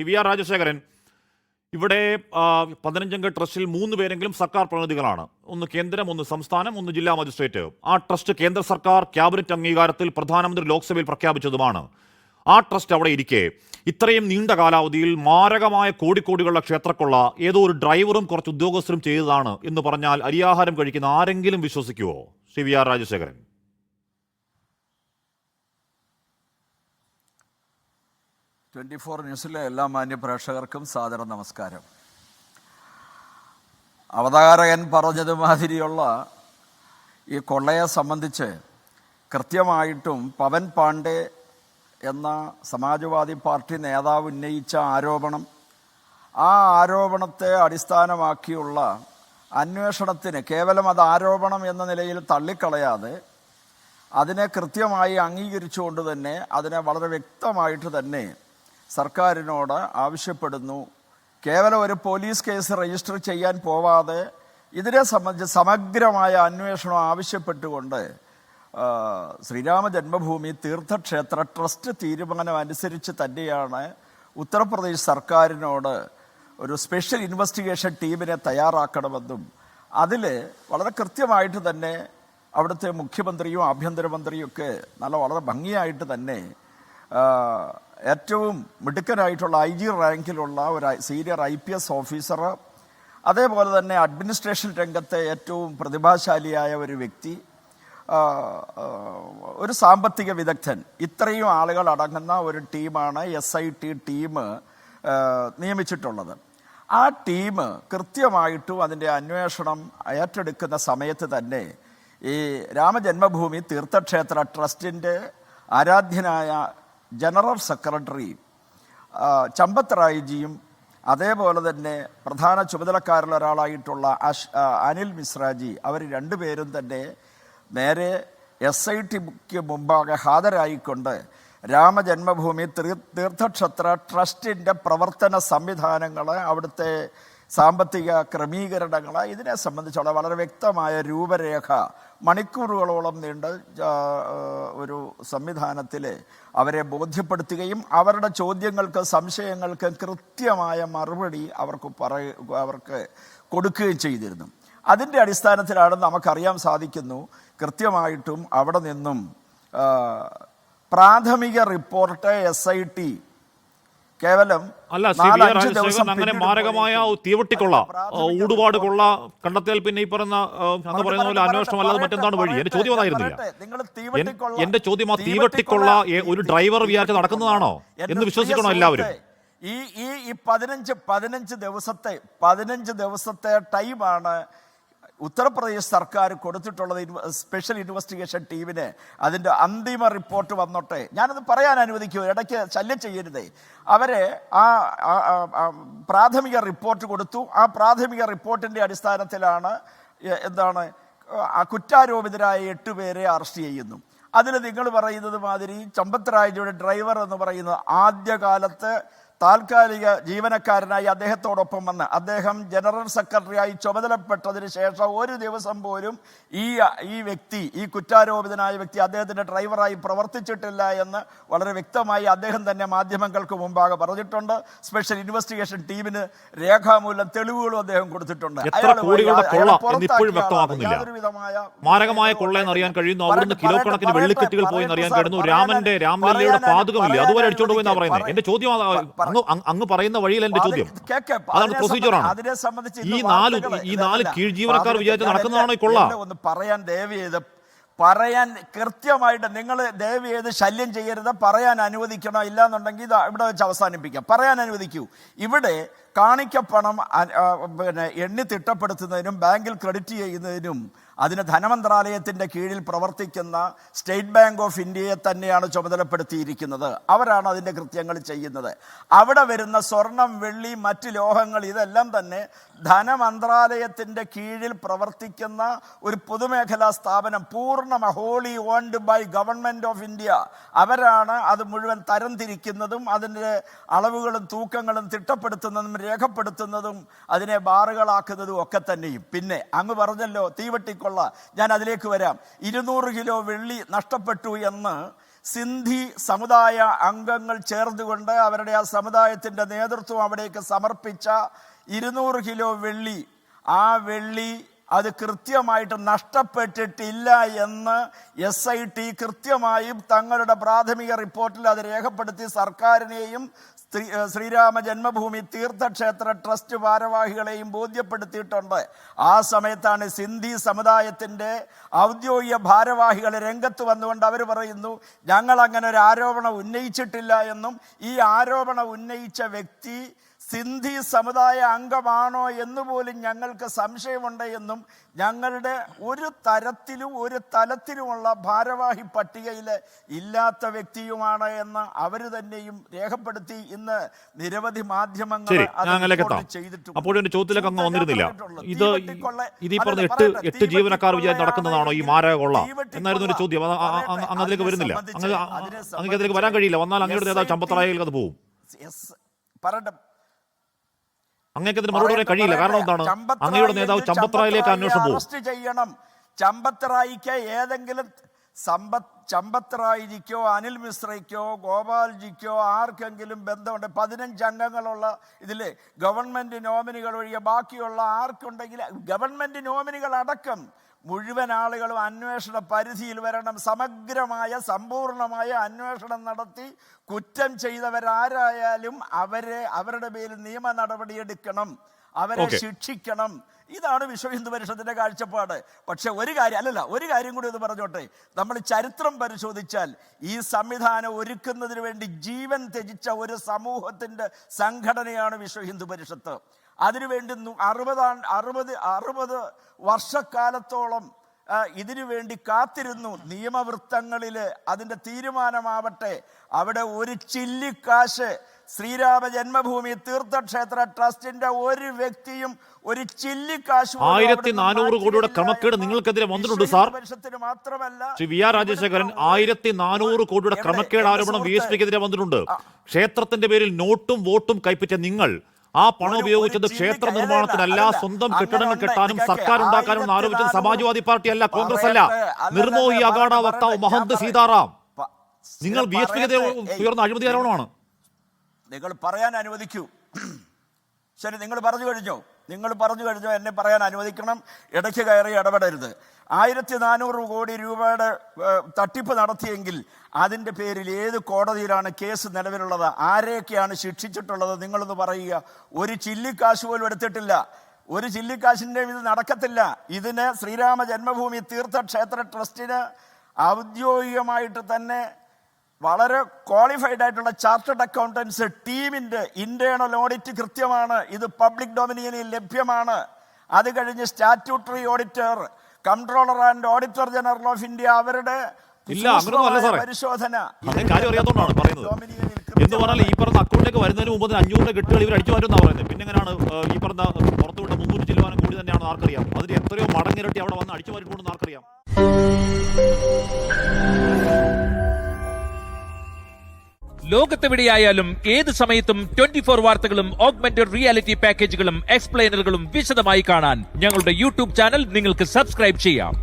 വി.ആർ. രാജശേഖരൻ, ഇവിടെ 15-അംഗ ട്രസ്റ്റിൽ 3 പേരെങ്കിലും സർക്കാർ പ്രതിനിധികളാണ്. ഒന്ന് കേന്ദ്രം, ഒന്ന് സംസ്ഥാനം, ഒന്ന് ജില്ലാ മജിസ്ട്രേറ്റ്. ആ ട്രസ്റ്റ് കേന്ദ്ര സർക്കാർ ക്യാബിനറ്റ് അംഗീകാരത്തിൽ പ്രധാനമന്ത്രി ലോക്സഭയിൽ പ്രഖ്യാപിച്ചതുമാണ്. ആ ട്രസ്റ്റ് അവിടെ ഇരിക്കെ ഇത്രയും നീണ്ട കാലാവധിയിൽ മാരകമായ കോടിക്കോടികളുടെ ക്ഷേത്രക്കൊള്ള ഏതോ ഒരു ഡ്രൈവറും കുറച്ച് ഉദ്യോഗസ്ഥരും ചെയ്തതാണ് എന്ന് പറഞ്ഞാൽ അരിയാഹാരം കഴിക്കുന്ന ആരെങ്കിലും വിശ്വസിക്കുമോ? ശ്രീ വി.ആർ. രാജശേഖരൻ. 24 ന്യൂസിലെ എല്ലാ മാന്യപ്രേക്ഷകർക്കും സാദര നമസ്കാരം. അവതാരകൻ പറഞ്ഞതുമാതിരിയുള്ള ഈ കൊള്ളയെ സംബന്ധിച്ച് കൃത്യമായിട്ടും പവൻ പാണ്ഡെ എന്ന സമാജ്വാദി പാർട്ടി നേതാവ് ഉന്നയിച്ച ആരോപണം, ആ ആരോപണത്തെ അടിസ്ഥാനമാക്കിയുള്ള അന്വേഷണത്തിന് കേവലം അത് ആരോപണം എന്ന നിലയിൽ തള്ളിക്കളയാതെ അതിനെ കൃത്യമായി അംഗീകരിച്ചുകൊണ്ട് തന്നെ അതിനെ വളരെ വ്യക്തമായിട്ട് തന്നെ സർക്കാരിനോട് ആവശ്യപ്പെടുന്നു. കേവലം ഒരു പോലീസ് കേസ് രജിസ്റ്റർ ചെയ്യാൻ പോവാതെ ഇതിനെ സംബന്ധിച്ച് സമഗ്രമായ അന്വേഷണം ആവശ്യപ്പെട്ടുകൊണ്ട് ശ്രീരാമ ജന്മഭൂമി തീർത്ഥക്ഷേത്ര ട്രസ്റ്റ് തീരുമാനം അനുസരിച്ച് തന്നെയാണ് ഉത്തർപ്രദേശ് സർക്കാരിനോട് ഒരു സ്പെഷ്യൽ ഇൻവെസ്റ്റിഗേഷൻ ടീമിനെ തയ്യാറാക്കണമെന്നും അതിൽ വളരെ കൃത്യമായിട്ട് തന്നെ അവിടുത്തെ മുഖ്യമന്ത്രിയും ആഭ്യന്തരമന്ത്രിയും ഒക്കെ വളരെ ഭംഗിയായിട്ട് തന്നെ ഏറ്റവും മിടുക്കനായിട്ടുള്ള IG റാങ്കിലുള്ള ഒരു സീനിയർ IPS ഓഫീസർ, അതേപോലെ തന്നെ അഡ്മിനിസ്ട്രേഷൻ രംഗത്തെ ഏറ്റവും പ്രതിഭാശാലിയായ ഒരു വ്യക്തി, ഒരു സാമ്പത്തിക വിദഗ്ധൻ, ഇത്രയും ആളുകൾ അടങ്ങുന്ന ഒരു ടീമാണ് SIT ടീം നിയമിച്ചിട്ടുള്ളത്. ആ ടീം കൃത്യമായിട്ടും അതിൻ്റെ അന്വേഷണം ഏറ്റെടുക്കുന്ന സമയത്ത് തന്നെ ഈ രാമജന്മഭൂമി തീർത്ഥക്ഷേത്ര ട്രസ്റ്റിൻ്റെ ആരാധ്യനായ ജനറൽ സെക്രട്ടറി ചമ്പത് റായ്ജിയും അതേപോലെ തന്നെ പ്രധാന ചുമതലക്കാരിൽ ഒരാളായിട്ടുള്ള അനിൽ മിശ്രാജി, അവർ രണ്ടുപേരും തന്നെ നേരെ SITക്ക് മുമ്പാകെ ഹാജരായിക്കൊണ്ട് രാമജന്മഭൂമി തീർത്ഥക്ഷേത്ര ട്രസ്റ്റിൻ്റെ പ്രവർത്തന സംവിധാനങ്ങൾ, അവിടുത്തെ സാമ്പത്തിക ക്രമീകരണങ്ങൾ, ഇതിനെ സംബന്ധിച്ചുള്ള വളരെ വ്യക്തമായ രൂപരേഖ മണിക്കൂറുകളോളം നീണ്ട ഒരു സംവിധാനത്തിൽ അവരെ ബോധ്യപ്പെടുത്തുകയും അവരുടെ ചോദ്യങ്ങൾക്ക് സംശയങ്ങൾക്ക് കൃത്യമായ മറുപടി അവർക്ക് കൊടുക്കുകയും ചെയ്തിരുന്നു. അതിൻ്റെ അടിസ്ഥാനത്തിലാണ് നമുക്കറിയാൻ സാധിക്കുന്നു കൃത്യമായിട്ടും അവിടെ നിന്നും പ്രാഥമിക റിപ്പോർട്ട് SIT കേവലം അങ്ങനെ മാരകമായ തീവട്ടിക്കൊള്ള, ഊടുപാട് കൊള്ള കണ്ടെത്തിയാൽ പിന്നെ ഈ പറയുന്ന പോലെ അന്വേഷണം അല്ലാതെ മറ്റെന്താണ് വഴി? എന്റെ ചോദ്യം അതായിരുന്നില്ല. എന്റെ ചോദ്യം ആ തീവട്ടിക്കൊള്ള ഒരു ഡ്രൈവർ വിചാരിച്ച് നടക്കുന്നതാണോ എന്ന് വിശ്വസിക്കണോ എല്ലാവരും? ഈ 15 ദിവസത്തെ ടൈമാണ് ഉത്തർപ്രദേശ് സർക്കാർ കൊടുത്തിട്ടുള്ളത് സ്പെഷ്യൽ ഇൻവെസ്റ്റിഗേഷൻ ടീമിന്. അതിൻ്റെ അന്തിമ റിപ്പോർട്ട് വന്നോട്ടെ, ഞാനത് പറയാൻ അനുവദിക്കൂ, ഇടയ്ക്ക് ശല്യം ചെയ്യരുതേ. അവരെ ആ പ്രാഥമിക റിപ്പോർട്ട് കൊടുത്തു. ആ പ്രാഥമിക റിപ്പോർട്ടിൻ്റെ അടിസ്ഥാനത്തിലാണ് കുറ്റാരോപിതരായ 8 പേരെ അറസ്റ്റ് ചെയ്യുന്നു. അതിൽ നിങ്ങൾ പറയുന്നത് മാതിരി ചമ്പത് റായ്ജിയുടെ ഡ്രൈവർ എന്ന് പറയുന്നത് ആദ്യകാലത്ത് താൽക്കാലിക ജീവനക്കാരനായി അദ്ദേഹത്തോടൊപ്പം വന്ന് അദ്ദേഹം ജനറൽ സെക്രട്ടറിയായി ചുമതലപ്പെട്ടതിന് ശേഷം ഒരു ദിവസം പോലും ഈ വ്യക്തി, ഈ കുറ്റാരോപിതനായ വ്യക്തി അദ്ദേഹത്തിൻ്റെ ഡ്രൈവറായി പ്രവർത്തിച്ചിട്ടില്ല എന്ന് വളരെ വ്യക്തമായി അദ്ദേഹം തന്നെ മാധ്യമങ്ങൾക്ക് മുമ്പാകെ പറഞ്ഞിട്ടുണ്ട്. സ്പെഷ്യൽ ഇൻവെസ്റ്റിഗേഷൻ ടീമിന് രേഖാമൂലം തെളിവുകളും അദ്ദേഹം കൊടുത്തിട്ടുണ്ട്. മാരകമായ കൊള്ളയെന്ന് അറിയാൻ കഴിയുന്നു. അവിടുന്ന് കിലോ കണക്കിന് വെള്ളിക്കെട്ടുകൾ പോയി അറിയാൻ കഴിയുന്നു. രാമലല്ലയുടെ പാതകമില്ല, അതുവരെ അടിച്ചോണ്ട് പോയി എന്നാ പറയുന്നത്. എന്റെ ചോദ്യം അങ്ങ് പറയുന്ന വഴിയിൽ എന്റെ ചോദ്യം അതാണ്, പ്രൊസീജിയറാണ്. ഈ നാല് കീഴ് ജീവനക്കാർ വിചാരിച്ച് നടക്കുന്നതാണോ ഈ കൊള്ള? ഒന്ന് പറയാൻ കൃത്യമായിട്ട് നിങ്ങൾ ദയവ് ചെയ്ത് ശല്യം ചെയ്യരുത്, പറയാൻ അനുവദിക്കണം. ഇല്ലാന്നുണ്ടെങ്കിൽ ഇത് ഇവിടെ വെച്ച് അവസാനിപ്പിക്കാം. പറയാൻ അനുവദിക്കൂ. ഇവിടെ കാണിക്കപ്പണം എണ്ണി തിട്ടപ്പെടുത്തുന്നതിനും ബാങ്കിൽ ക്രെഡിറ്റ് ചെയ്യുന്നതിനും അതിന് ധനമന്ത്രാലയത്തിൻ്റെ കീഴിൽ പ്രവർത്തിക്കുന്ന സ്റ്റേറ്റ് ബാങ്ക് ഓഫ് ഇന്ത്യയെ തന്നെയാണ് ചുമതലപ്പെടുത്തിയിരിക്കുന്നത്. അവരാണ് അതിൻ്റെ കൃത്യങ്ങൾ ചെയ്യുന്നത്. അവിടെ വരുന്ന സ്വർണം, വെള്ളി, മറ്റ് ലോഹങ്ങൾ ഇതെല്ലാം തന്നെ ധനമന്ത്രാലയത്തിൻ്റെ കീഴിൽ പ്രവർത്തിക്കുന്ന ഒരു പൊതുമേഖലാ സ്ഥാപനം, പൂർണ്ണ wholly owned by government of India. അവരാണ് അത് മുഴുവൻ തരംതിരിക്കുന്നതും അതിൻ്റെ അളവുകളും തൂക്കങ്ങളും തിട്ടപ്പെടുത്തുന്നതും രേഖപ്പെടുത്തുന്നതും അതിനെ ബാറുകളാക്കുന്നതും ഒക്കെ തന്നെയും. പിന്നെ അങ്ങ് പറഞ്ഞല്ലോ തീവട്ടിക്കൊള്ള, ഞാൻ അതിലേക്ക് വരാം. 200 കിലോ വെള്ളി നഷ്ടപ്പെട്ടു എന്ന് സിന്ധി സമുദായ അംഗങ്ങൾ ചേർന്നുകൊണ്ട് അവരുടെ ആ സമുദായത്തിൻ്റെ നേതൃത്വം അവിടേക്ക് സമർപ്പിച്ച 200 കിലോ വെള്ളി, ആ വെള്ളി അത് കൃത്യമായിട്ട് നഷ്ടപ്പെട്ടിട്ടില്ല എന്ന് SIT കൃത്യമായും തങ്ങളുടെ പ്രാഥമിക റിപ്പോർട്ടിൽ അത് രേഖപ്പെടുത്തി സർക്കാരിനെയും ശ്രീരാമ ജന്മഭൂമി തീർത്ഥക്ഷേത്ര ട്രസ്റ്റ് ഭാരവാഹികളെയും ബോധ്യപ്പെടുത്തിയിട്ടുണ്ട്. ആ സമയത്താണ് സിന്ധി സമുദായത്തിൻ്റെ ഔദ്യോഗിക ഭാരവാഹികൾ രംഗത്ത് വന്നുകൊണ്ട് അവർ പറയുന്നു, ഞങ്ങൾ അങ്ങനെ ഒരു ആരോപണം ഉന്നയിച്ചിട്ടില്ല എന്നും ഈ ആരോപണം ഉന്നയിച്ച വ്യക്തി സിന്ധി സമുദായ അംഗമാണോ എന്നുപോലും ഞങ്ങൾക്ക് സംശയമുണ്ട് എന്നും ഞങ്ങളുടെ ഒരു തലത്തിലുമുള്ള ഭാരവാഹി പട്ടികയിൽ ഇല്ലാത്ത വ്യക്തിയുമാണ് എന്ന് അവർ തന്നെയും രേഖപ്പെടുത്തി. ഇന്ന് നിരവധി മാധ്യമങ്ങൾ ചെയ്തിട്ടുണ്ട്. അപ്പോഴൊരു ചോദ്യത്തിലേക്ക് അങ്ങ് വന്നിരുന്നില്ല. ഇത് ഈ പറഞ്ഞ 8 ജീവനക്കാർ വിചാരം നടക്കുന്നതാണോ ഈ മാരക കൊള്ള എന്നായിരുന്നു ഒരു ചോദ്യം. അങ്ങ് അതിലേക്ക് വരുന്നില്ല. അങ്ങ് അതിലേക്ക് വരാൻ കഴിയില്ല. വന്നാൽ അങ്ങയുടെ നേതാവ് ചമ്പത്തറായിൽ അത് പോകും. അങ്ങേക്ക് അതിന് മറുപടി പറയാൻ കഴിയില്ല. കാരണം എന്താണ്? അങ്ങയുടെ നേതാവ് ചമ്പത്തറായിലേക്ക് അന്വേഷണം പോകും. അറസ്റ്റ് ചെയ്യണം. ചമ്പത്തറായിക്ക് ഏതെങ്കിലും ചമ്പത്തറായിക്കോ അനിൽ മിശ്രയ്ക്കോ ഗോപാൽജിക്കോ ആർക്കെങ്കിലും ബന്ധമുണ്ട്? 15 അംഗങ്ങളുള്ള ഇതിൽ ഗവൺമെന്റ് നോമിനികൾ ഒഴികെ ബാക്കിയുള്ള ആർക്കുണ്ടെങ്കിൽ ഗവൺമെന്റ് നോമിനികൾ അടക്കം മുഴുവൻ ആളുകളും അന്വേഷണ പരിധിയിൽ വരണം. സമഗ്രമായ സമ്പൂർണമായ അന്വേഷണം നടത്തി കുറ്റം ചെയ്തവരാരായാലും അവരുടെ പേരിൽ നിയമ നടപടിയെടുക്കണം, അവരെ ശിക്ഷിക്കണം. ഇതാണ് വിശ്വ ഹിന്ദു പരിഷത്തിന്റെ കാഴ്ചപ്പാട്. പക്ഷെ ഒരു കാര്യം കൂടി ഒന്ന് പറഞ്ഞോട്ടെ. നമ്മൾ ചരിത്രം പരിശോധിച്ചാൽ ഈ സംവിധാനം ഒരുക്കുന്നതിന് വേണ്ടി ജീവൻ ത്യജിച്ച ഒരു സമൂഹത്തിന്റെ സംഘടനയാണ് വിശ്വ ഹിന്ദു പരിഷത്ത്. അതിനുവേണ്ടി 60 വർഷക്കാലത്തോളം ഇതിനു വേണ്ടി കാത്തിരുന്നു. നിയമവൃത്തങ്ങളിൽ അതിൻ്റെ തീരുമാനമാവട്ടെ. അവിടെ ഒരു ചില്ലിക്കാശ് ശ്രീരാമ ജന്മഭൂമി തീർത്ഥക്ഷേത്ര ട്രസ്റ്റിന്റെ ഒരു വ്യക്തിയും ഒരു ചില്ലിക്കാശ് 1400 കോടിയുടെ ക്രമക്കേട് നിങ്ങൾക്കെതിരെ വന്നിട്ടുണ്ട് സാർ. മാത്രമല്ല VR രാജശേഖരൻ 1400 കോടിയുടെ ക്രമക്കേട് ആരോപണം VSPക്കെതിരെ വന്നിട്ടുണ്ട്. ക്ഷേത്രത്തിന്റെ പേരിൽ നോട്ടും വോട്ടും കൈപ്പറ്റിയ നിങ്ങൾ ആ പണം ഉപയോഗിച്ചത് ക്ഷേത്ര നിർമ്മാണത്തിനല്ല, സ്വന്തം കെട്ടിടങ്ങൾ കെട്ടാനും സർക്കാർ ഉണ്ടാക്കാനും ആരോപിച്ചത് സമാജ്വാദി പാർട്ടി അല്ല, കോൺഗ്രസ് അല്ല, നിർമോഹി അഖാഡ വക്താവ് മഹന്ത് സീതാറാം. നിങ്ങൾ VSPക്കെതിരെ ഉയർന്ന അഴിമതി ആരോപണമാണ്. നിങ്ങൾ പറയാൻ അനുവദിക്കൂ. ശരി, നിങ്ങൾ പറഞ്ഞു കഴിഞ്ഞോ? എന്നെ പറയാൻ അനുവദിക്കണം. ഇടയ്ക്ക് കയറി ഇടപെടരുത്. 1400 കോടി രൂപയുടെ തട്ടിപ്പ് നടത്തിയെങ്കിൽ അതിൻ്റെ പേരിൽ ഏത് കോടതിയിലാണ് കേസ് നിലവിലുള്ളത്? ആരെയൊക്കെയാണ് ശിക്ഷിച്ചിട്ടുള്ളത്? നിങ്ങളൊന്ന് പറയുക. ഒരു ചില്ലിക്കാശ് പോലും എടുത്തിട്ടില്ല. ഒരു ചില്ലിക്കാശിൻ്റെ ഇത് നടക്കത്തില്ല. ഇതിന് ശ്രീരാമ ജന്മഭൂമി തീർത്ഥക്ഷേത്ര ട്രസ്റ്റിന് ഔദ്യോഗികമായിട്ട് തന്നെ വളരെ ക്വാളിഫൈഡ് ആയിട്ടുള്ള ചാർട്ടേഡ് അക്കൗണ്ടൻസ് ടീമിൻ്റെ ഇന്റേണൽ ഓഡിറ്റ് കൃത്യമാണ്. ഇത് പബ്ലിക് ഡൊമിനിയനിൽ ലഭ്യമാണ്. അത് കഴിഞ്ഞ് statutory auditor, controller and auditor general of India അവരുടെ പരിശോധന. കാര്യം അറിയാത്തോണ്ടാണ് പറയുന്നത്. എന്ന് പറഞ്ഞാൽ ഈ പറഞ്ഞ അക്കൗണ്ടിലേക്ക് വരുന്നതിന് മുമ്പ് 500 കെട്ടുകൾ ഇവർ അടിച്ചു മാറ്റുമെന്നാണ് പറയുന്നത്. പിന്നെ എങ്ങനെയാണ് ഈ പറഞ്ഞ പുറത്തുവിട്ട 300 ചില്ലുവാനും കൂടി തന്നെയാണ് ആർക്കറിയാം. അതിന് എത്രയോ മടങ്ങിരട്ടി അവിടെ വന്ന് അടിച്ചു മാറ്റിക്കൊണ്ടെന്ന് ആർക്കറിയാം. ലോകത്തെവിടെയായാലും ഏത് സമയത്തും 24 വാർത്തകളും ഓഗ്മെന്റഡ് റിയാലിറ്റി പാക്കേജുകളും എക്സ്പ്ലെയിനറുകളും വിശദമായി കാണാൻ ഞങ്ങളുടെ യൂട്യൂബ് ചാനൽ നിങ്ങൾക്ക് സബ്സ്ക്രൈബ് ചെയ്യാം.